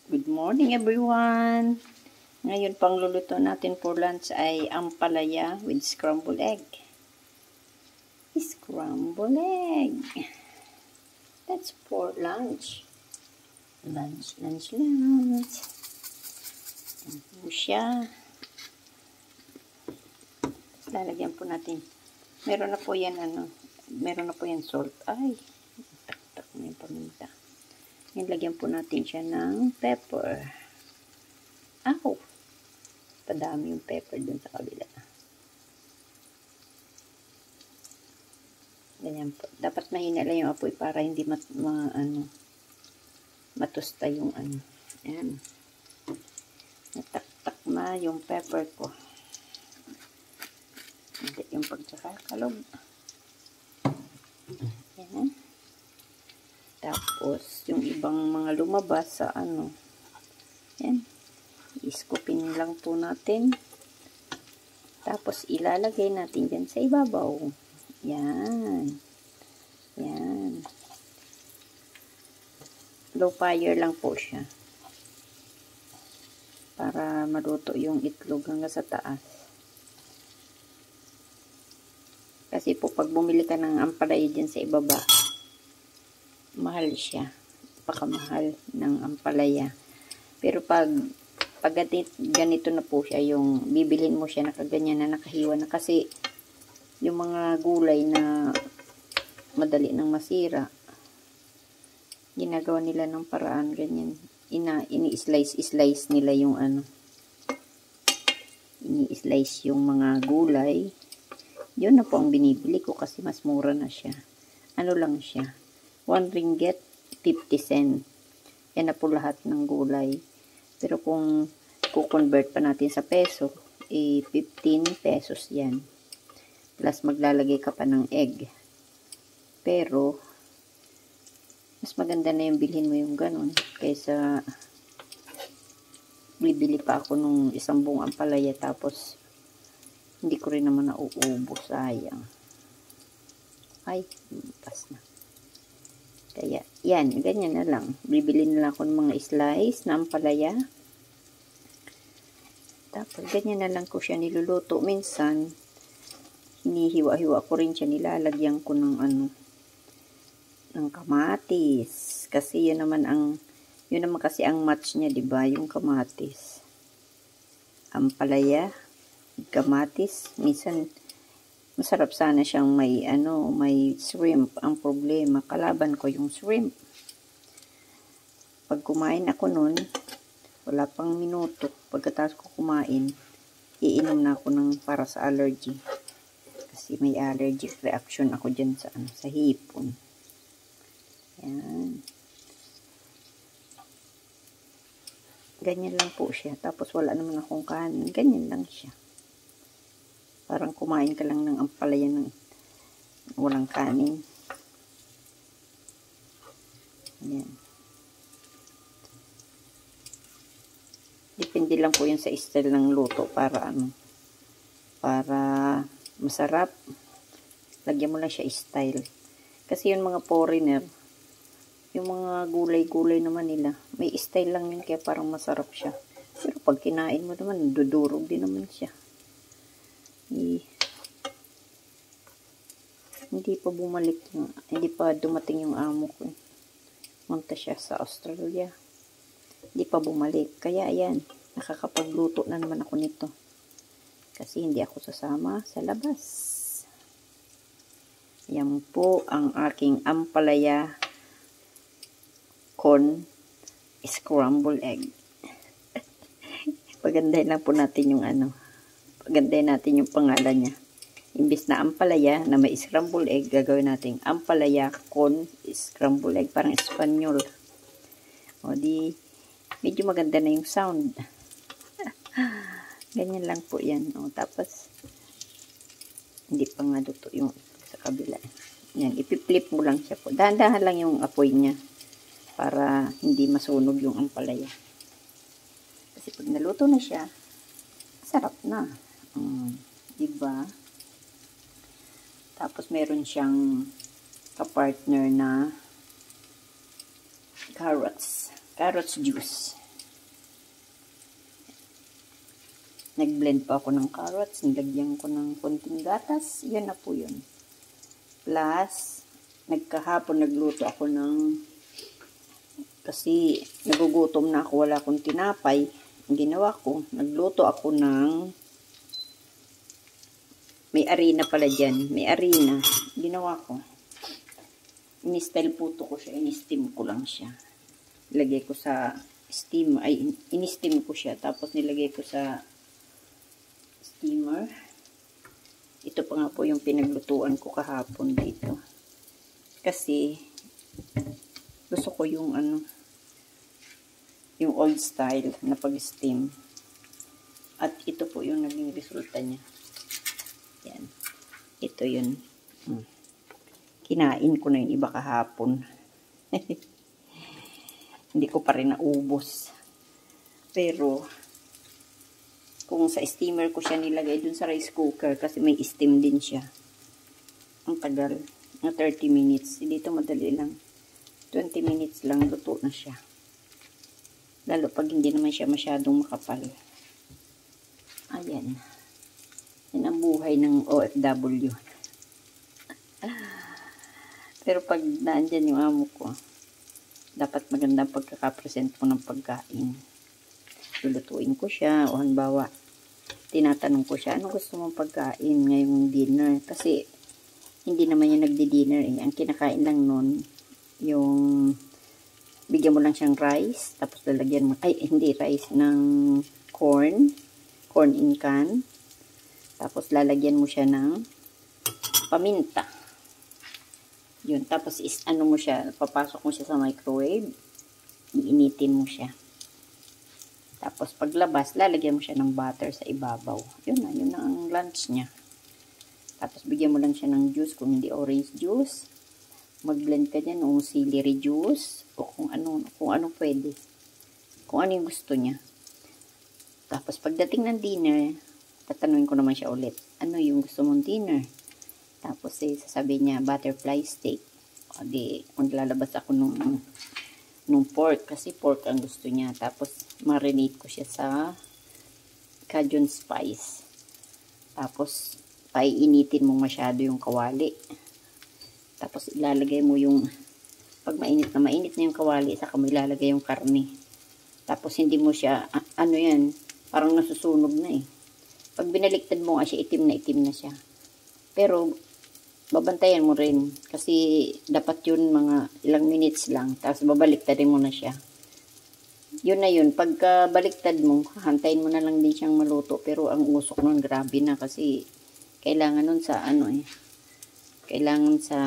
Good morning everyone! Ngayon pang luluto natin for lunch ay ampalaya with scrambled egg. Scrambled egg! That's for lunch. Lunch. Yan po siya. Lalagyan po natin. Meron na po yan salt. Ay, tak na yung paminta. Yan, lagyan po natin siya ng pepper. Ow! Padami yung pepper dun sa kabila. Ganyan po. Dapat mahina lang yung apoy para hindi matusta yung Ayan. Nataktak na yung pepper ko. Hindi yung pagkakakalog. Ayan. Tapos, yung ibang mga lumabas sa yan, iskupin lang po natin. Tapos, ilalagay natin dyan sa ibabaw. Yan. Yan. Low fire lang po siya. Para maluto yung itlog hanggang sa taas. Kasi po, pag bumili ka ng ampalaya dyan sa ibaba, mahal siya. Pakamahal ng ampalaya. Pero pag ganito na po siya, yung bibilhin mo siya nakaganyan na nakahiwa na, kasi yung mga gulay na madali nang masira, ginagawa nila ng paraan ganyan. Ini-slice nila yung ini-slice yung mga gulay. Yun na po ang binibili ko kasi mas mura na siya. Ano lang siya? 1 ringgit, 50 cent. Yan na po lahat ng gulay. Pero kung i-convert pa natin sa peso, 15 pesos yan. Plus maglalagay ka pa ng egg. Pero, mas maganda na yung bilhin mo yung ganun. Kaysa, bibili pa ako nung isang buong ampalaya tapos, hindi ko rin naman nauubos. Sayang. Ay, pas na. Kaya, yan, ganyan na lang. Bibili na lang ako ng mga slice na ampalaya. Tapos, ganyan na lang ko siya niluluto. Minsan, hinihiwa-hiwa ko rin siya. Nilalagyan ko ng ng kamatis. Kasi yun naman kasi ang match niya, diba? Yung kamatis. Ampalaya, kamatis. Minsan, masarap sana siyang may shrimp. Ang problema, kalaban ko yung shrimp. Pag kumain ako nun, wala pang minuto. Pagkatapos ko kumain, iinom na ako ng para sa allergy. Kasi may allergic reaction ako dyan sa hipon. Yan. Ganyan lang po siya. Tapos wala naman akong kanin. Ganyan lang siya. Parang kumain ka lang ng ampalaya ng walang kanin. Ayan. Depende lang po yun sa style ng luto para para masarap. Lagyan mo lang siya style. Kasi yung mga foreigner, yung mga gulay-gulay naman nila, may style lang yun kaya parang masarap siya. Pero pag kinain mo naman, dudurog din naman siya. Hindi pa dumating yung amo ko. Punta siya sa Australia. Hindi pa bumalik. Kaya ayan, nakakapagluto na naman ako nito. Kasi hindi ako sasama sa labas. Yan po ang aking ampalaya con scrambled egg. Pagandahin lang po natin yung pagandahin natin yung pangalan niya. Imbis na ampalaya na may scrambled egg, gagawin natin ampalaya con scrambled egg. Parang Espanyol. O di, medyo maganda na yung sound. Ganyan lang po yan. O, tapos, hindi pa nga luto yung sa kabila. Yan, ipiflip mo lang siya po. Dahan-dahan lang yung apoy niya para hindi masunog yung ampalaya. Kasi pag naluto na siya, sarap na. Diba? Tapos meron siyang kapartner na carrots juice. Nag-blend pa ako ng carrots, nilagyan ko ng konting gatas, yun na po yun. Plus, nagkahapon nagluto ako kasi nagugutom na ako, wala akong tinapay. Ang ginawa ko, nagluto ako may harina pala dyan, may harina. Ginawa ko, in-style puto ko siya, in-steam ko lang siya. Nilagay ko sa steam, in-steam ko siya, tapos nilagay ko sa steamer. Ito pa nga po yung pinaglutuan ko kahapon dito. Kasi, gusto ko yung yung old style na pag-steam. At ito po yung naging resulta niya. Yan. Ito yun. Kinain ko na yung iba kahapon. Hindi ko pa rin naubos. Pero, kung sa steamer ko siya nilagay dun sa rice cooker, kasi may steam din siya. Ang tagal. Na 30 minutes. Dito madali lang. 20 minutes lang, luto na siya. Lalo pag hindi naman siya masyadong makapal. Ayan. Yan ang buhay ng OFW. Pero pag naandyan yung amo ko, dapat magandang pagkakapresent ko ng pagkain. Lulutuin ko siya, o hanbawa, tinatanong ko siya, ano gusto mong pagkain ngayong dinner? Kasi, hindi naman yung nagdi-dinner eh. Ang kinakain lang nun, yung bigyan mo lang siyang rice, tapos lalagyan mo, hindi rice, ng corn in can, tapos lalagyan mo siya ng paminta. Yun, tapos ano mo siya, papasok mo siya sa microwave, iinitin mo siya. Tapos paglabas, lalagyan mo siya ng butter sa ibabaw. Yun na ang lunch niya. Tapos bigyan mo lang siya ng juice, kung hindi orange juice, mag-blend ka dyan o celery juice o kung ano pwede. Kung ano yung gusto niya. Tapos pagdating ng dinner, tatanungin ko naman siya ulit, ano yung gusto mong dinner? Tapos sasabihin niya, butterfly steak. O di, kung lalabas ako nung pork, kasi pork ang gusto niya. Tapos marinate ko siya sa Cajun spice. Tapos paiinitin mo masyado yung kawali. Tapos ilalagay mo yung, pag mainit na yung kawali, saka mo ilalagay yung karne. Tapos hindi mo siya, yan, parang nasusunog na eh. Pag binaliktad mo nga siya, itim na siya. Pero, babantayan mo rin. Kasi dapat yun mga ilang minutes lang. Tapos babaliktadin mo na siya. Yun na yun. Pagka baliktad mo, hantayin mo na lang din siyang maluto. Pero ang usok nun, grabe na. Kasi kailangan nun sa kailangan sa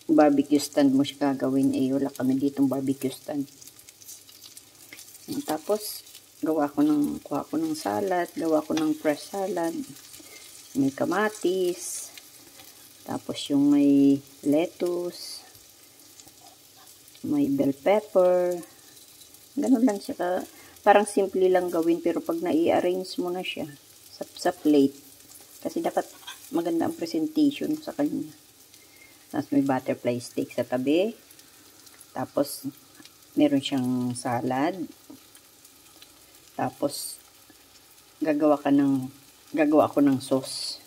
barbecue stand mo siya gagawin. Wala kami ditong barbecue stand. Tapos, kuha ko ng salad. Gawa ko ng fresh salad. May kamatis. Tapos yung may lettuce. May bell pepper. Ganun lang siya. Parang simple lang gawin. Pero pag na-i-arrange mo na siya sa plate. Kasi dapat maganda ang presentation sa kanya. Tapos may butterfly steak sa tabi. Tapos, meron siyang salad. Tapos, gumagawa ako ng sauce.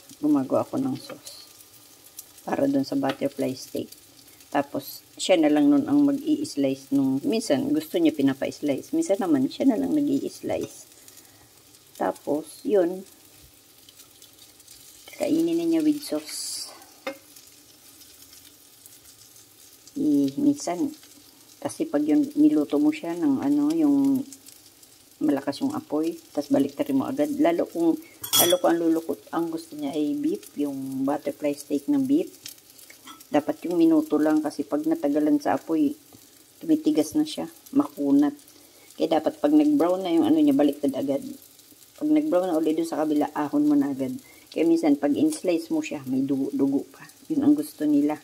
Para dun sa butterfly steak. Tapos, siya na lang nun ang mag-i-slice nung, minsan, gusto niya pinapa-slice. Minsan naman, siya na lang nag-i-slice. Tapos, yun, kainin niya with sauce. Minsan, kasi pag yun, niluto mo siya ng yung malakas yung apoy, tapos baliktarin mo agad. Lalo kung ang gusto niya ay beef, yung butterfly steak ng beef. Dapat yung minuto lang kasi pag natagalan sa apoy, tumitigas na siya, makunat. Kaya dapat pag nag-brown na yung niya, baliktad agad. Pag nag-brown na ulit doon sa kabila, ahon mo na agad. Kaya minsan, pag in-slice mo siya, may dugo pa. Yun ang gusto nila.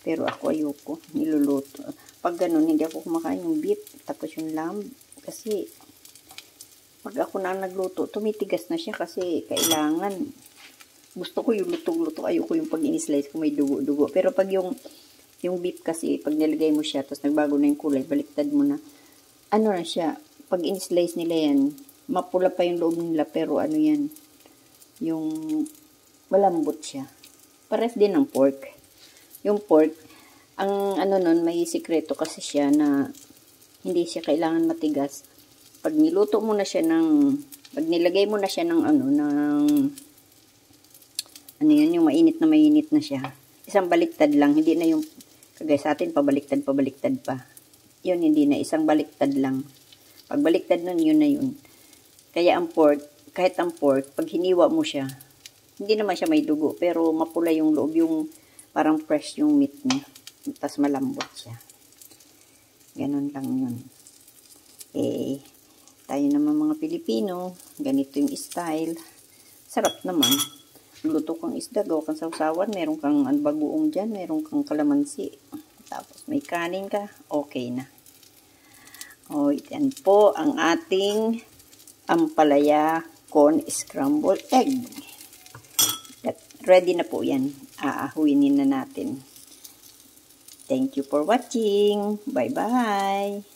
Pero ako ayoko, niluluto. Pag ganun, hindi ako kumakain yung beef, tapos yung lamb. Kasi, pag ako na nagluto, tumitigas na siya kasi kailangan. Gusto ko yung lutong-luto. Ayoko yung pag in-slice ko may dugo-dugo. Pero pag yung beef kasi, pag nilagay mo siya, tapos nagbago na yung kulay, baliktad mo na. Na siya, pag in-slice nila yan, mapula pa yung loob nila, pero ano yan, yung malambot siya. Pares din ng pork. Yung pork, ang ano nun, may sikreto kasi siya na hindi siya kailangan matigas. Pag niluto mo na siya pag nilagay mo na siya ng ano yan, yung mainit na siya. Isang baliktad lang, hindi na yung, kagaya sa atin, pabaliktad pa. Yun, hindi na, isang baliktad lang. Pag baliktad nun, yun na yun. Kaya ang pork, kahit ang pork, pag hiniwa mo siya, hindi naman siya may dugo, pero mapula yung loob, yung parang fresh yung meat niya. Tapos malambot siya. Ganon lang yun. Tayo naman mga Pilipino, ganito yung style. Sarap naman. Luto kang isda, gawa kang sausawan, meron kang bagoong dyan, meron kang kalamansi. Tapos may kanin ka, okay na. O, yan po ang ating ampalaya corn scrambled egg. Ready na po yan. Aahuinin na natin. Thank you for watching. Bye-bye.